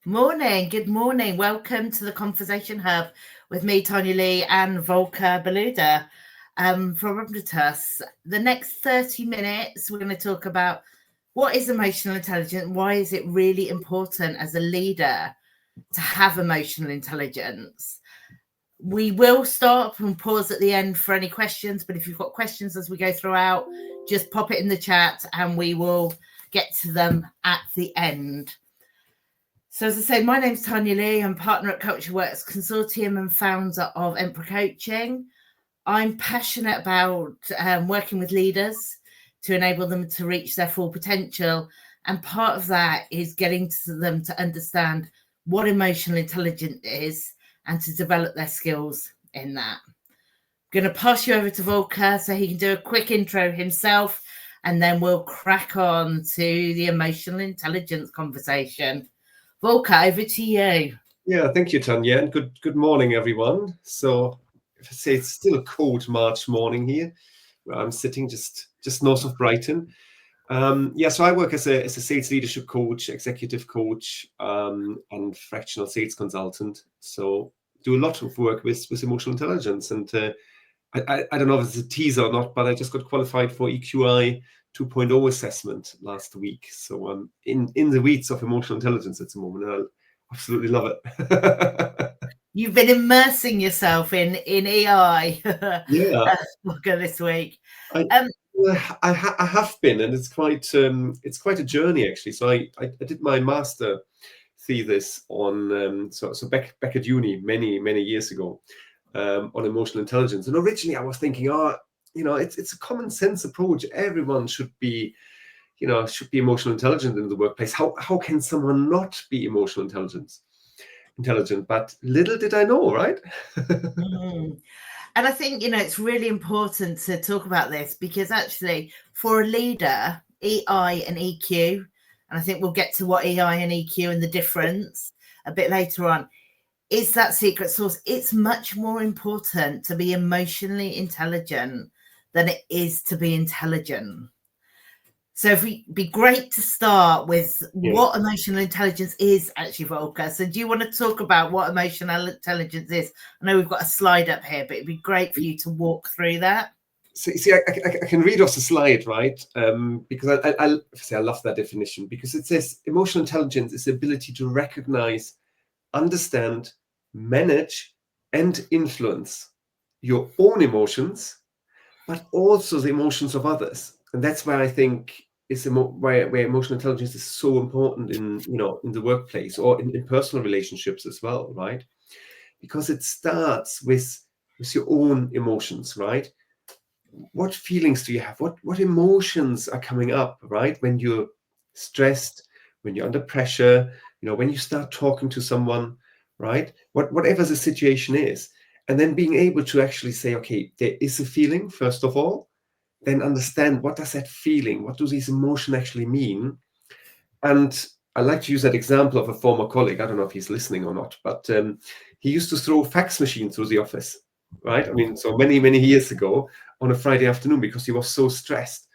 Morning, good morning. Welcome to the Conversation Hub with me, Tanya Lee, and Volker Beluda from Robotus. The next 30 minutes, we're going to talk about what is emotional intelligence, why is it really important as a leader to have emotional intelligence. We will stop and pause at the end for any questions, but if you've got questions as we go throughout, just pop it in the chat and we will get to them at the end. So as I say, my name's Tanya Lee. I'm partner at Culture Works Consortium and founder of Emperor Coaching. I'm passionate about working with leaders to enable them to reach their full potential. And part of that is getting to them to understand what emotional intelligence is and to develop their skills in that. I'm going to pass you over to Volker so he can do a quick intro himself, and then we'll crack on to the emotional intelligence conversation. Volker, over to you. Yeah, thank you, Tanya, and good morning, everyone. So, if I say it's still a cold March morning here, where I'm sitting just north of Brighton. So I work as a sales leadership coach, executive coach, and fractional sales consultant. So, do a lot of work with emotional intelligence, and I don't know if it's a teaser or not, but I just got qualified for EQI 2.0 assessment last week. So I'm in the weeds of emotional intelligence at the moment, and I absolutely love it. You've been immersing yourself in EI this week. I have been, and it's quite a journey actually. So I did my master thesis on so back at uni many years ago on emotional intelligence. And originally I was thinking, it's a common sense approach. Everyone should be emotional intelligent in the workplace. How can someone not be emotional intelligent? But little did I know, right? And I think, it's really important to talk about this because actually for a leader, EI and EQ, and I think we'll get to what EI and EQ and the difference a bit later on, is that secret sauce. It's much more important to be emotionally intelligent than it is to be intelligent. So if it'd be great to start with what emotional intelligence is actually, Volker. So do you want to talk about what emotional intelligence is? I know we've got a slide up here, but it'd be great for you to walk through that. See, I can read off the slide, right? Because I love that definition, because it says emotional intelligence is the ability to recognize, understand, manage, and influence your own emotions, but also the emotions of others. And that's why I think where emotional intelligence is so important in the workplace or in personal relationships as well, right? Because it starts with your own emotions, right? What feelings do you have? What emotions are coming up, right? When you're stressed, when you're under pressure, when you start talking to someone, right? Whatever the situation is. And then being able to actually say, okay, there is a feeling, first of all, then understand what does that feeling, what do these emotions actually mean? And I like to use that example of a former colleague. I don't know if he's listening or not, but he used to throw a fax machine through the office, right? I mean, so many years ago on a Friday afternoon because he was so stressed.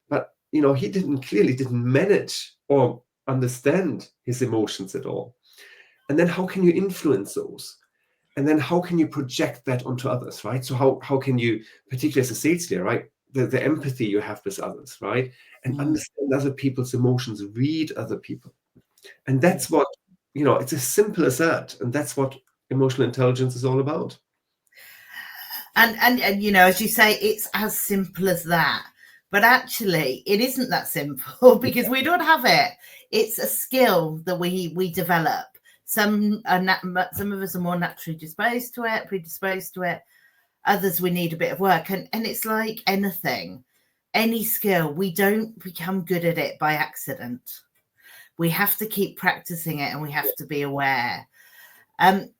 But, he clearly didn't manage or understand his emotions at all. And then how can you influence those? And then how can you project that onto others, right? So how can you, particularly as a sales leader, right? The empathy you have with others, right? And understand other people's emotions, read other people. And that's what, it's as simple as that. And that's what emotional intelligence is all about. And as you say, it's as simple as that. But actually, it isn't that simple because we don't have it. It's a skill that we develop. Some of us are more naturally predisposed to it. Others, we need a bit of work. And it's like anything, any skill, we don't become good at it by accident. We have to keep practicing it and we have to be aware. And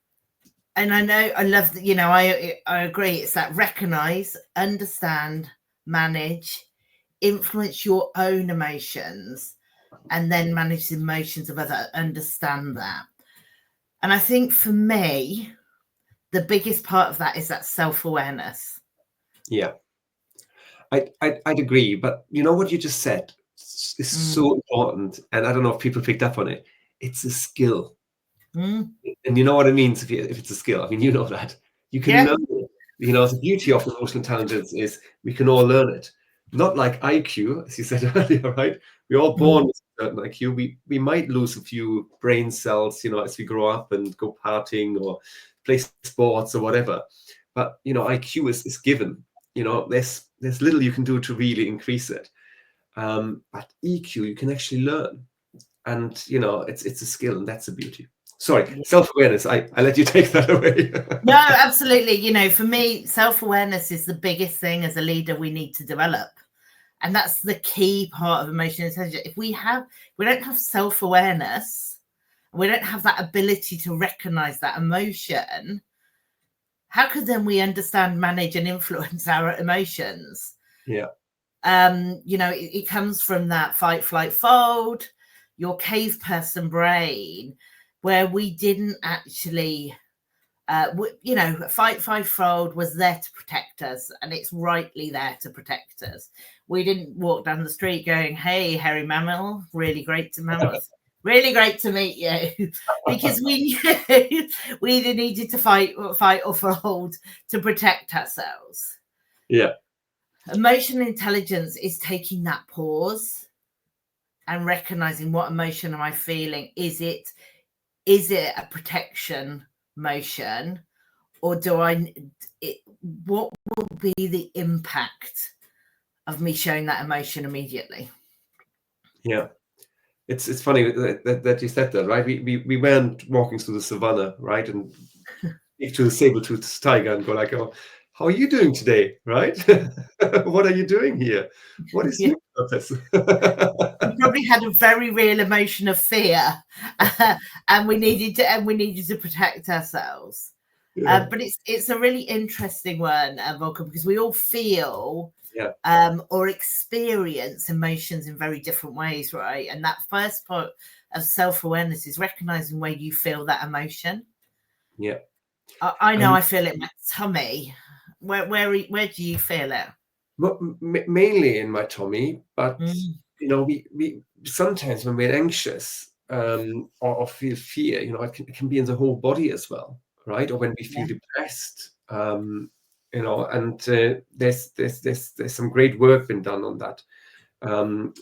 I know, I love that, I agree. It's that recognize, understand, manage, influence your own emotions, and then manage the emotions of others, understand that. And I think for me, the biggest part of that is that self-awareness. Yeah, I'd agree. But you know what you just said is so important. And I don't know if people picked up on it. It's a skill. Mm. And you know what it means if it's a skill. I mean, you know that. You can Yeah. learn it. You know, the beauty of emotional intelligence is we can all learn it. Not like IQ, as you said earlier, right? We're all born with a certain IQ. We might lose a few brain cells, you know, as we grow up and go partying or play sports or whatever. But, you know, IQ is given. You know, there's little you can do to really increase it. But EQ, you can actually learn. And, you know, it's a skill, and that's a beauty. Sorry, Yeah. self-awareness. I let you take that away. No, absolutely. You know, for me, self-awareness is the biggest thing as a leader we need to develop. And that's the key part of emotional intelligence. If we don't have self-awareness, we don't have that ability to recognize that emotion, how could then we understand, manage, and influence our emotions? Yeah. You know, it comes from that fight, flight, fold, your cave person brain, where we didn't actually, you know, fight, flight, fold was there to protect us, and it's rightly there to protect us. We didn't walk down the street going, "Hey, hairy mammal, really great to meet you," because we knew we needed to fight or fold to protect ourselves. Yeah. Emotional intelligence is taking that pause and recognizing, what emotion am I feeling? Is it a protection motion, or what will be the impact of me showing that emotion immediately? Yeah. It's funny that you said that, right? We weren't walking through the savannah, right? And to the saber-toothed tiger and go like, "Oh, how are you doing today?" Right? What are you doing here? What is Yeah. your purpose? We probably had a very real emotion of fear, and we needed to protect ourselves. Yeah. But it's a really interesting one, Volker, because we all feel Yeah. or experience emotions in very different ways, right? And that first part of self-awareness is recognizing where you feel that emotion. Yeah. I know I feel it in my tummy. Where do you feel it? Mainly in my tummy, but Mm. you know, we sometimes when we're anxious or feel fear, you know, it can be in the whole body as well, right? Or when we feel Yeah. depressed, you know, and there's some great work been done on that.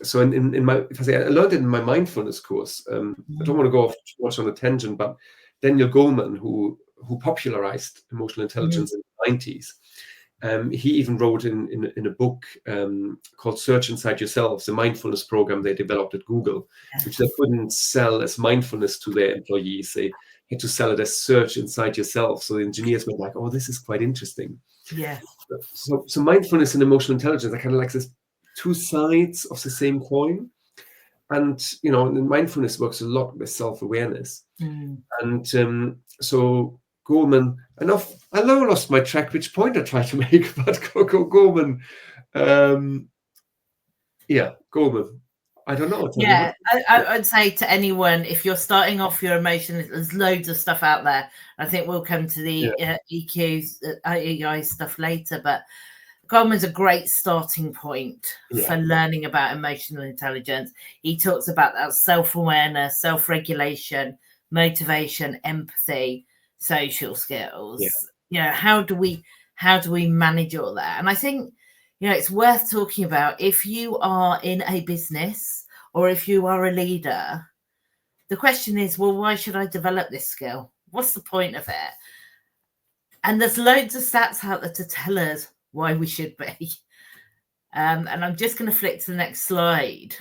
So in my, if I say, I learned it in my mindfulness course. I don't want to go off too much on a tangent, but Daniel Goleman, who popularized emotional intelligence in the 90s, he even wrote in a book called Search Inside Yourself, the mindfulness program they developed at Google, which they couldn't sell as mindfulness to their employees. They had to sell it as Search Inside Yourself. So the engineers were like, "Oh, this is quite interesting." Yeah. So mindfulness and emotional intelligence are kind of like this two sides of the same coin. And, you know, mindfulness works a lot with self-awareness. And so Gorman, I now lost my track which point I tried to make, but Gorman, Gorman. I don't know. Yeah, I'd say to anyone, if you're starting off your emotions, there's loads of stuff out there. I think we'll come to the EQs, EI stuff later, but Goleman's a great starting point for learning about emotional intelligence. He talks about that self-awareness, self-regulation, motivation, empathy, social skills. You know, how do we manage all that? And I think, you know, it's worth talking about if you are in a business or if you are a leader. The question is, well, why should I develop this skill? What's the point of it? And there's loads of stats out there to tell us why we should be. And I'm just going to flick to the next slide.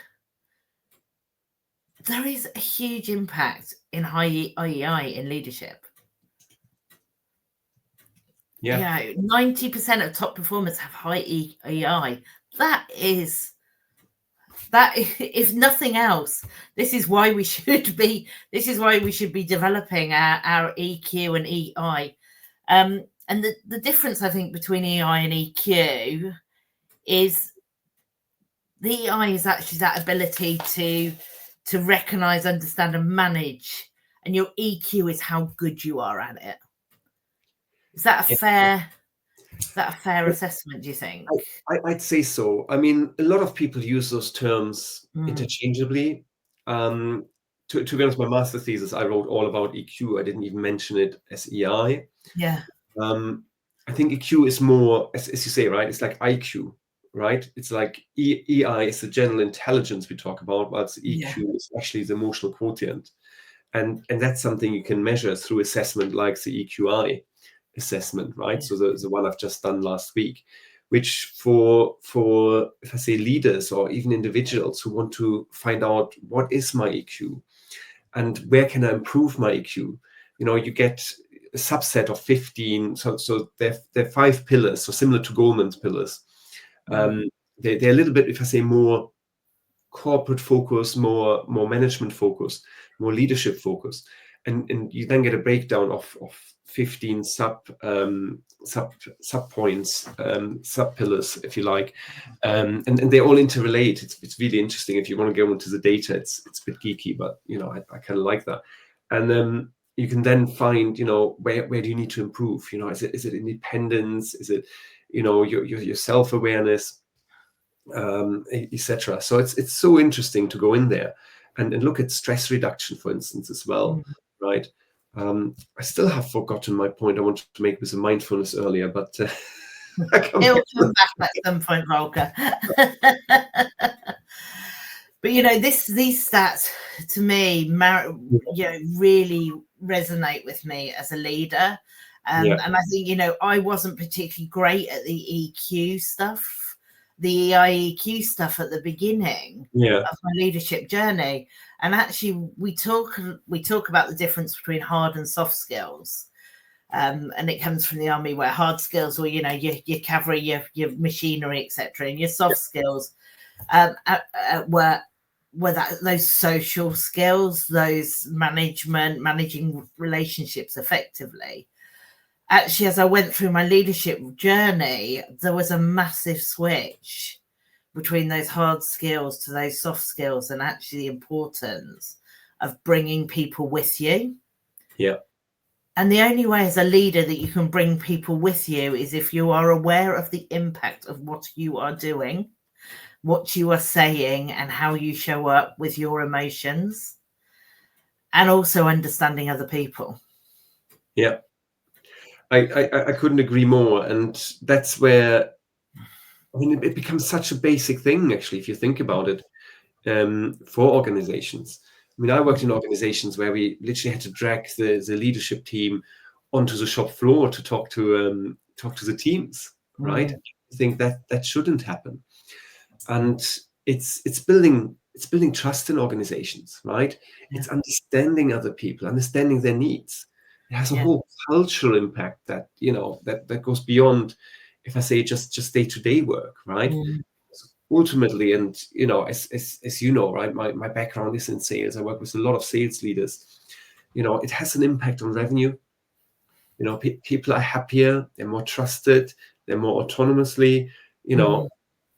There is a huge impact in high IEI in leadership. Yeah, 90% of top performers have high EI. That, if nothing else, this is why we should be developing our EQ and EI. And the difference, I think, between EI and EQ is the EI is actually that ability to recognize, understand, and manage, and your EQ is how good you are at it. Is that a fair assessment, do you think? I'd say so. I mean, a lot of people use those terms interchangeably. to be honest, my master's thesis, I wrote all about EQ. I didn't even mention it as EI. Yeah. I think EQ is more, as you say, right? It's like IQ, right? It's like EI is the general intelligence we talk about, whilst EQ is actually the emotional quotient. And that's something you can measure through assessment like the EQI assessment, right? So the one I've just done last week, which for if I say leaders or even individuals who want to find out what is my EQ and where can I improve my EQ, you get a subset of 15. So they're 5 pillars, so similar to Goleman's pillars. They're a little bit, if I say, more corporate focus, more management focus, more leadership focus, and you then get a breakdown of 15 sub points, sub pillars, if you like, and they all interrelate. It's really interesting. If you want to go into the data, it's a bit geeky, but I kind of like that. And you can then find where do you need to improve. Is it independence? Is it your self-awareness? Etc. So it's so interesting to go in there and look at stress reduction, for instance, as well, right? I still have forgotten my point I wanted to make with the mindfulness earlier, but it'll come back at some point, Volker. But these stats to me, really resonate with me as a leader, and I think I wasn't particularly great at the EQ stuff. The EIEQ stuff at the beginning of my leadership journey, and actually we talk about the difference between hard and soft skills, and it comes from the army, where hard skills were your cavalry, your machinery, etc., and your soft skills were those social skills, those managing relationships effectively. Actually, as I went through my leadership journey, there was a massive switch between those hard skills to those soft skills, and actually the importance of bringing people with you. Yeah. And the only way as a leader that you can bring people with you is if you are aware of the impact of what you are doing, what you are saying, and how you show up with your emotions, and also understanding other people. Yeah. I couldn't agree more. And that's where, it becomes such a basic thing, actually, if you think about it, for organizations. I worked in organizations where we literally had to drag the leadership team onto the shop floor to talk to the teams, right? I think that shouldn't happen. And it's building trust in organizations, right? It's understanding other people, understanding their needs. It has a whole cultural impact that that goes beyond, if I say, just day-to-day work, right? Ultimately, and as you know, right, my background is in sales. I work with a lot of sales leaders. It has an impact on revenue. People are happier, they're more trusted, they're more autonomously,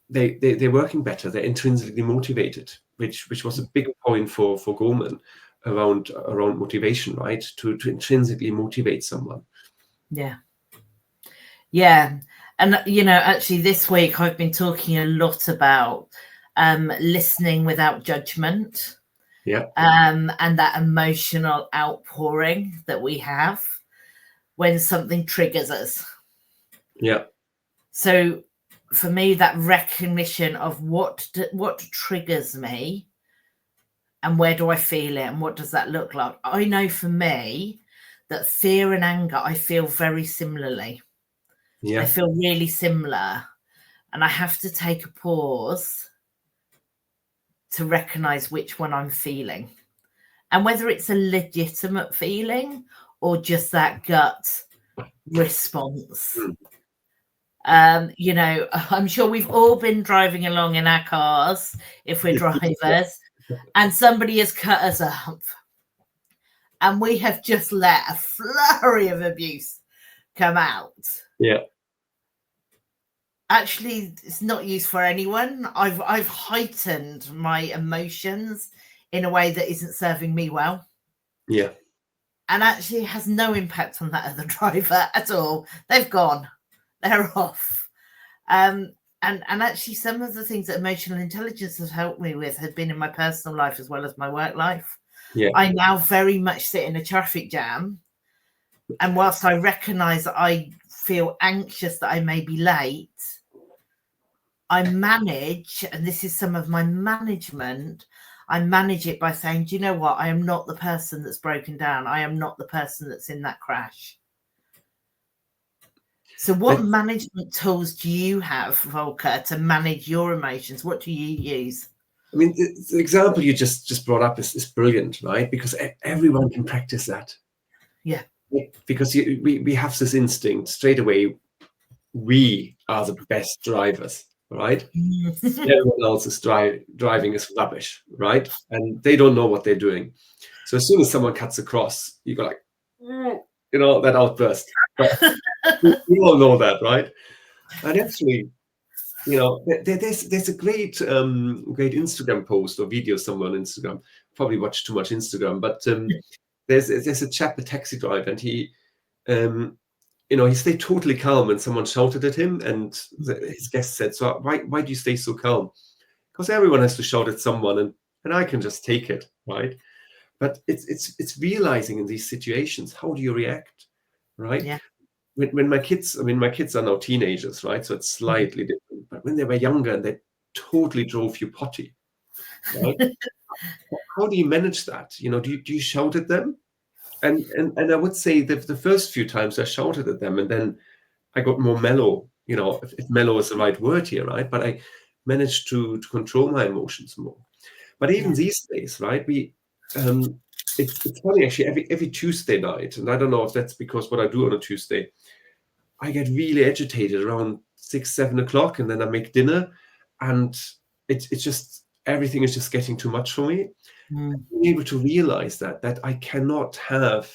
they're working better, they're intrinsically motivated, which was a big point for Goleman around motivation, right? To intrinsically motivate someone. And actually this week I've been talking a lot about listening without judgment, and that emotional outpouring that we have when something triggers us. So for me, that recognition of what triggers me and where do I feel it and what does that look like? I know for me that fear and anger, I feel very similarly. They feel really similar. And I have to take a pause to recognize which one I'm feeling. And whether it's a legitimate feeling or just that gut response. I'm sure we've all been driving along in our cars, if we're drivers, and somebody has cut us up. And we have just let a flurry of abuse come out. Actually, it's not used for anyone. I've heightened my emotions in a way that isn't serving me well. And actually has no impact on that other driver at all. They've gone. They're off. And actually some of the things that emotional intelligence has helped me with have been in my personal life as well as my work life. Yeah. I now very much sit in a traffic jam, and whilst I recognise that I feel anxious that I may be late, I manage, and this is some of my management, I manage it by saying, do you know what? I am not the person that's broken down. I am not the person that's in that crash. So what management tools do you have, Volker, to manage your emotions? What do you use? I mean, the example you just brought up is brilliant, right? Because everyone can practice that. Yeah. Because we have this instinct straight away. We are the best drivers, right? Everyone else is driving is rubbish, right? And they don't know what they're doing. So as soon as someone cuts across, you go like, that outburst. But we all know that, right? And actually, there's a great Instagram post or video somewhere on Instagram. Probably watch too much Instagram, but there's a chap, a taxi driver, and he stayed totally calm when someone shouted at him, and his guest said, "So why do you stay so calm?" Because everyone has to shout at someone, and I can just take it, right? But it's realizing in these situations, how do you react, right? Yeah. When my kids are now teenagers, right? So it's slightly different. But when they were younger and they totally drove you potty, right? How do you manage that? Do you shout at them? And I would say that the first few times I shouted at them, and then I got more mellow, if mellow is the right word here, right? But I managed to control my emotions more. But even these days, right, it's funny actually, every Tuesday night, and I don't know if that's because what I do on a Tuesday, I get really agitated around 6, 7 o'clock, and then I make dinner, and it's just, everything is just getting too much for me. Being able to realize that I cannot have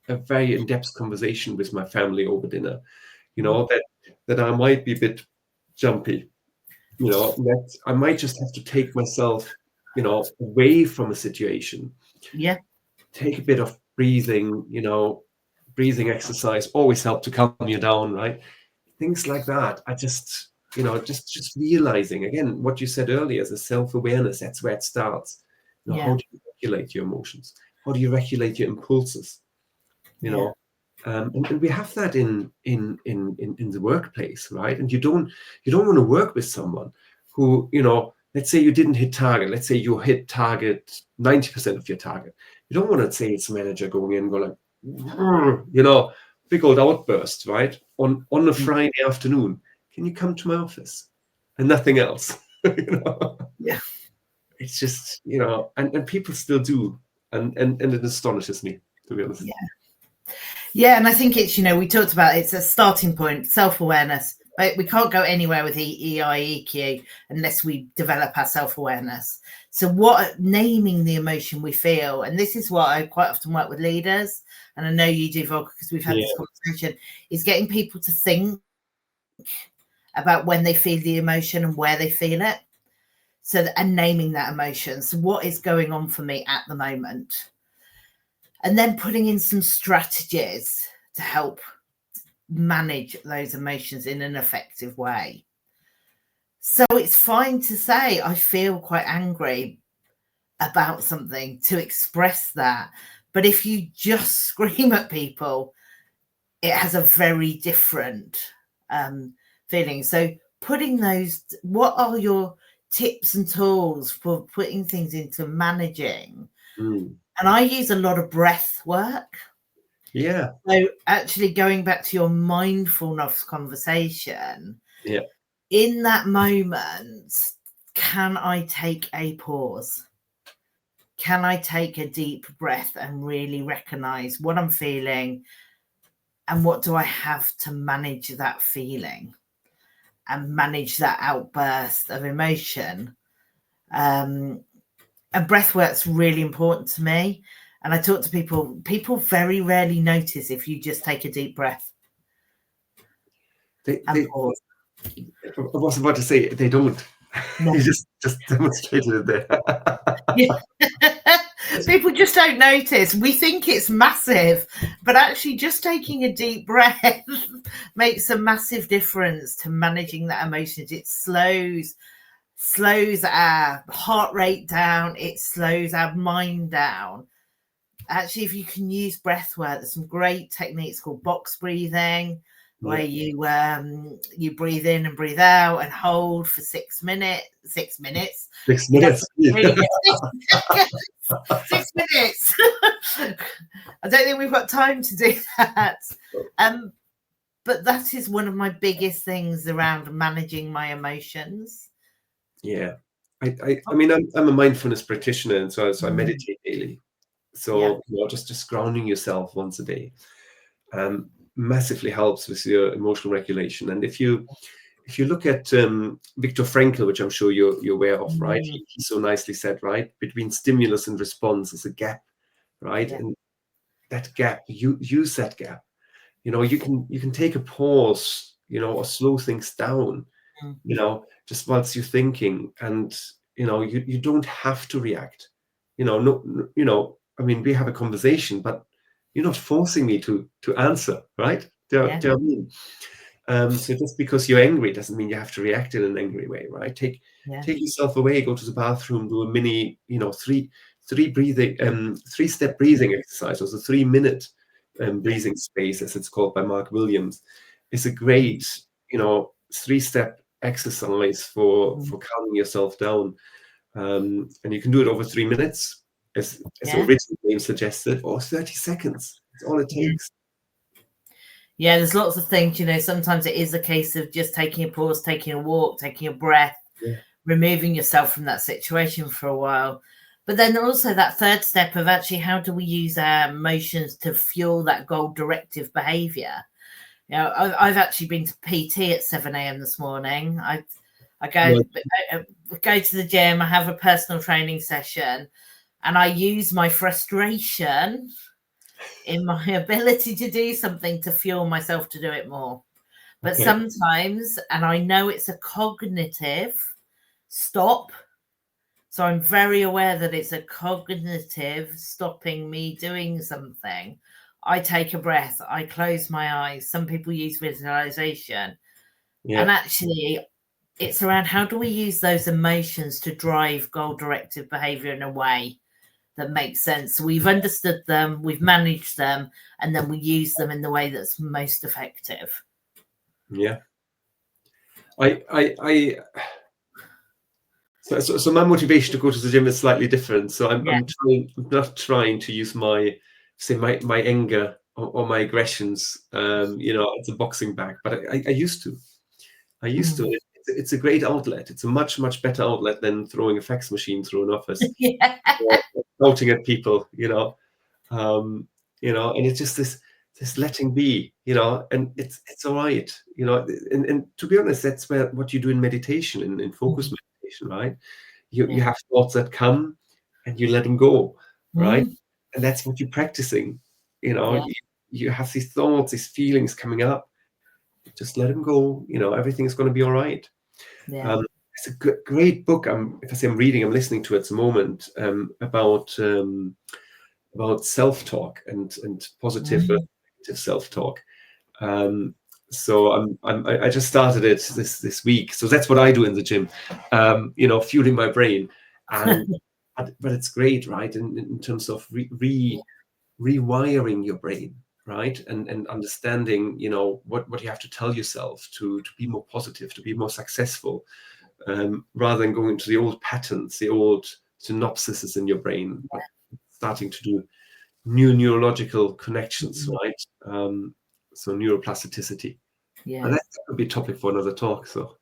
a very in-depth conversation with my family over dinner, that I might be a bit jumpy, that I might just have to take myself, away from a situation. Yeah. Take a bit of breathing, breathing exercise always help to calm you down, right? Things like that. I just, just realizing, again, what you said earlier, the self-awareness, that's where it starts. How do you regulate your emotions? How do you regulate your impulses? And we have that in the workplace, right? And you don't want to work with someone who, let's say you didn't hit target. Let's say you hit target 90% of your target. You don't want to say it's manager going in and go like, big old outburst, right? On a Friday afternoon. Can you come to my office? And nothing else. Yeah. It's just, and people still do. And it astonishes me, to be honest. Yeah, and I think it's, we talked about it's a starting point, self-awareness. Right? We can't go anywhere with EQ unless we develop our self-awareness. So naming the emotion we feel, and this is what I quite often work with leaders, and I know you do, Volker, because we've had this conversation, is getting people to think about when they feel the emotion and where they feel it. And naming that emotion. So what is going on for me at the moment? And then putting in some strategies to help manage those emotions in an effective way. So it's fine to say, I feel quite angry about something, to express that. But if you just scream at people, it has a very different feeling. So putting those, what are your tips and tools for putting things into managing? And I use a lot of breath work. Yeah. So actually going back to your mindfulness conversation, in that moment, can I take a pause? Can I take a deep breath and really recognize what I'm feeling, and what do I have to manage that feeling and manage that outburst of emotion? And breath work's really important to me. And I talk to people very rarely notice if you just take a deep breath. I was about to say, they don't. No. You just demonstrated it there. People just don't notice. We think it's massive, but actually just taking a deep breath makes a massive difference to managing that emotions. It slows our heart rate down. It slows our mind down. actually, if you can use breath work, there's some great techniques called box breathing, where you breathe in and breathe out and hold for 6 minutes. 6 minutes. 6 minutes. 6 minutes. I don't think we've got time to do that. But that is one of my biggest things around managing my emotions. Yeah. I mean, I'm a mindfulness practitioner, and so I meditate daily. So just grounding yourself once a day massively helps with your emotional regulation. And if you look at Viktor Frankl, which I'm sure you're aware of, right? He so nicely said, right, between stimulus and response is a gap, right? And that gap, you use that gap. You can take a pause, or slow things down, just whilst you're thinking, and you don't have to react. I mean, we have a conversation, but you're not forcing me to answer, right? Do you know what I mean? So just because you're angry doesn't mean you have to react in an angry way, right? Take yourself away, go to the bathroom, do a mini, three-step breathing exercise, or the 3-minute breathing space, as it's called by Mark Williams, is a great, 3-step exercise for calming yourself down. And you can do it over 3 minutes, as the original name suggested, or 30 seconds. That's all it takes. Yeah, there's lots of things, sometimes it is a case of just taking a pause, taking a walk, taking a breath, removing yourself from that situation for a while. But then also that third step of actually, how do we use our emotions to fuel that goal-directive behaviour? I've actually been to PT at 7 a.m. this morning. I go to the gym, I have a personal training session, and I use my frustration in my ability to do something to fuel myself to do it more. But sometimes, and I know it's a cognitive stop, so I'm very aware that it's a cognitive stopping me doing something. I take a breath, I close my eyes. Some people use visualization. And actually, it's around how do we use those emotions to drive goal-directed behavior in a way that makes sense. We've understood them, we've managed them, and then we use them in the way that's most effective. Yeah. So my motivation to go to the gym is slightly different. So I'm not trying to use my anger or my aggressions, as a boxing bag, but I used to. It's a great outlet. It's a much, much better outlet than throwing a fax machine through an office, or shouting at people, and it's just this letting be, and it's all right, and to be honest, that's what you do in meditation, in focus meditation, right? You have thoughts that come, and you let them go, right? And that's what you're practicing, you have these thoughts, these feelings coming up, just let them go, everything's going to be all right. It's a great book. I'm listening to it at the moment, about self-talk and positive negative self-talk. So I just started it this week. So that's what I do in the gym, fueling my brain, and but it's great, right? In terms of rewiring your brain, right? And understanding, what you have to tell yourself to be more positive, to be more successful, rather than going into the old patterns, the old synopsises in your brain, but starting to do new neurological connections, right? So neuroplasticity. And that could be a topic for another talk. So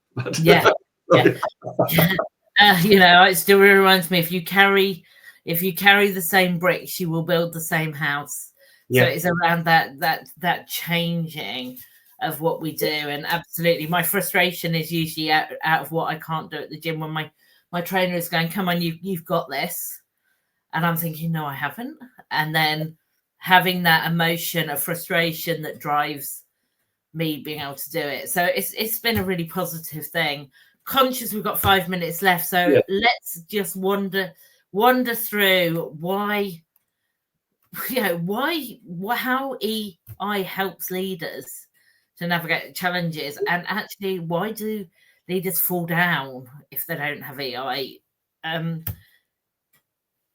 it still reminds me, if you carry the same bricks, you will build the same house. So it's around that changing of what we do. And absolutely, my frustration is usually out of what I can't do at the gym, when my trainer is going, come on, you've got this, and I'm thinking, no, I haven't. And then having that emotion of frustration that drives me being able to do it. So it's been a really positive thing. Conscious we've got 5 minutes left, so let's just wander through how EI helps leaders to navigate challenges, and actually, why do leaders fall down if they don't have EI?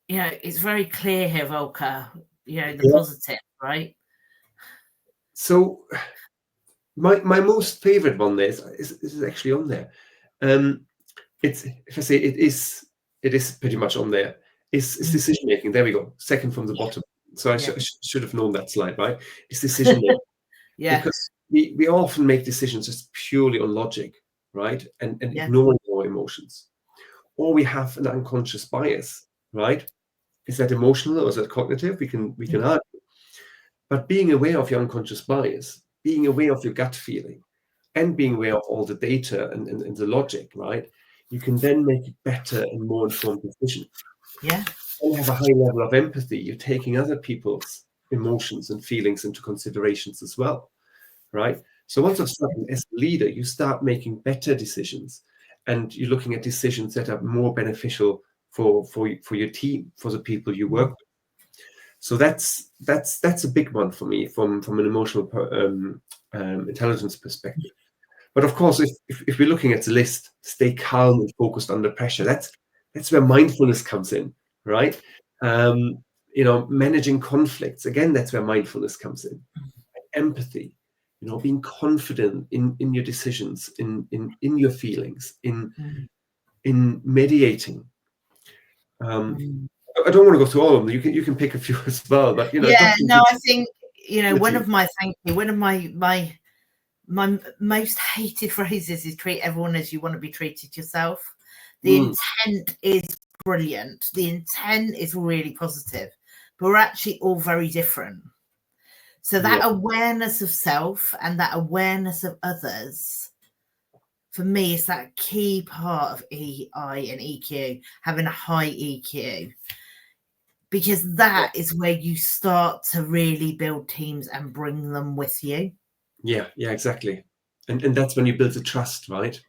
It's very clear here, Volker. the positive, right? So my most favorite one there is actually on there. It's, if I say it is pretty much on there. It's decision making. There we go. Second from the bottom. So I should have known that slide, right? It's decision making. Because we often make decisions just purely on logic, right? And ignoring our emotions. Or we have an unconscious bias, right? Is that emotional or is that cognitive? We can argue. But being aware of your unconscious bias, being aware of your gut feeling, and being aware of all the data and the logic, right? You can then make a better and more informed decision. Yeah. And you have a high level of empathy. You're taking other people's emotions and feelings into considerations as well, right? So once of a sudden, as a leader, you start making better decisions, and you're looking at decisions that are more beneficial for your team, for the people you work with. So that's a big one for me from an emotional intelligence perspective. But of course, if we're looking at the list, stay calm and focused under pressure. That's where mindfulness comes in, right? Managing conflicts, again, that's where mindfulness comes in. Empathy, being confident in your decisions, in your feelings, in mediating. I don't want to go through all of them. You can pick a few as well, but I think one of my my most hated phrases is treat everyone as you want to be treated yourself. The intent is brilliant. The intent is really positive, but we're actually all very different. So that awareness of self and that awareness of others, for me, is that key part of EI and EQ, having a high EQ. Because that is where you start to really build teams and bring them with you. Yeah, exactly. And that's when you build the trust, right?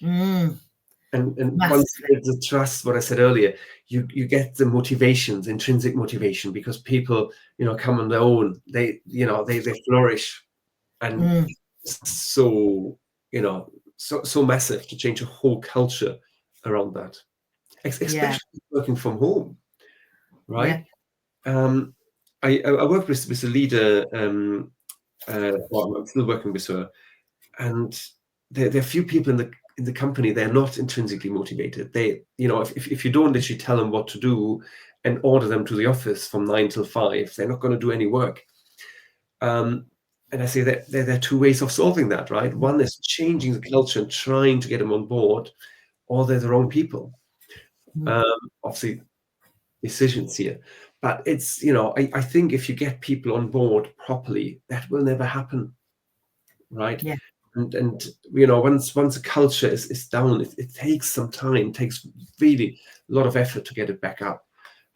And once you build the trust, what I said earlier, you get the motivations, intrinsic motivation, because people, come on their own. They flourish, and so massive to change a whole culture around that, especially working from home, right? I worked with a leader. I'm still working with her, and there are few people in the company. They're not intrinsically motivated. They, if you don't literally tell them what to do and order them to the office from 9 till 5, they're not going to do any work. And I say that there are two ways of solving that, right? One is changing the culture and trying to get them on board, or they're the wrong people. Obviously, decisions here. But it's, I think if you get people on board properly, that will never happen, right? Yeah. And once a culture is down, it takes some time, takes really a lot of effort to get it back up.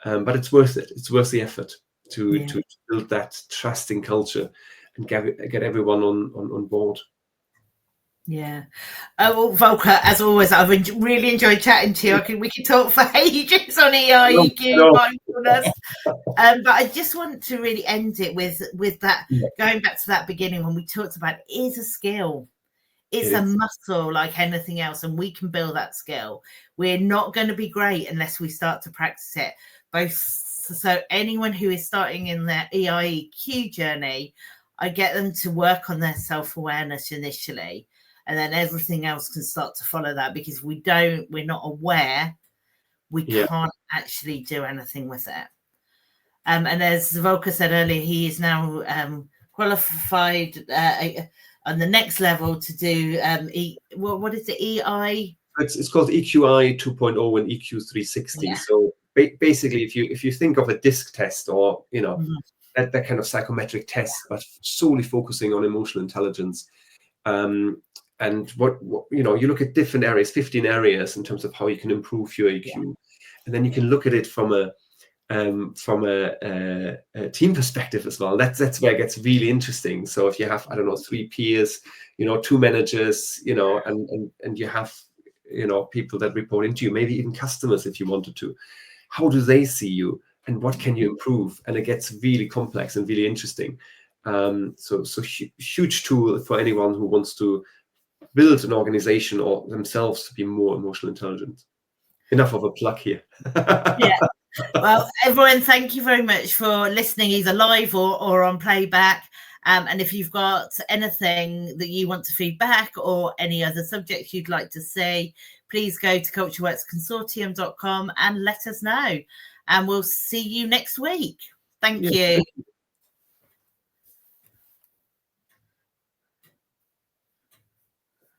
But it's worth it. It's worth the effort to build that trusting culture and get everyone on board. Yeah. Well, Volker, as always, I've really enjoyed chatting to you. We could talk for ages on EI, EQ, mindfulness. But I just want to really end it with that, going back to that beginning when we talked about it is a skill. It's a muscle like anything else, and we can build that skill. We're not going to be great unless we start to practice it. So anyone who is starting in their EIEQ journey, I get them to work on their self-awareness initially, and then everything else can start to follow that, because we're not aware, we can't actually do anything with it. And as Volker said earlier, he is now qualified on the next level to do what is it, EI? It's called EQI 2.0 and EQ 360. Yeah. So basically, if you think of a DISC test, or that kind of psychometric test, but solely focusing on emotional intelligence, and what you look at different areas, 15 areas in terms of how you can improve your EQ, and then you can look at it from a team perspective as well. That's where it gets really interesting. So if you have, 3 peers, 2 managers, and you have, people that report into you, maybe even customers if you wanted to, how do they see you and what can you improve? And it gets really complex and really interesting. So huge tool for anyone who wants to build an organization or themselves to be more emotional intelligent. Enough of a plug here. Well, everyone, thank you very much for listening, either live or on playback. And if you've got anything that you want to feedback or any other subjects you'd like to see, please go to cultureworksconsortium.com and let us know. And we'll see you next week. Thank you.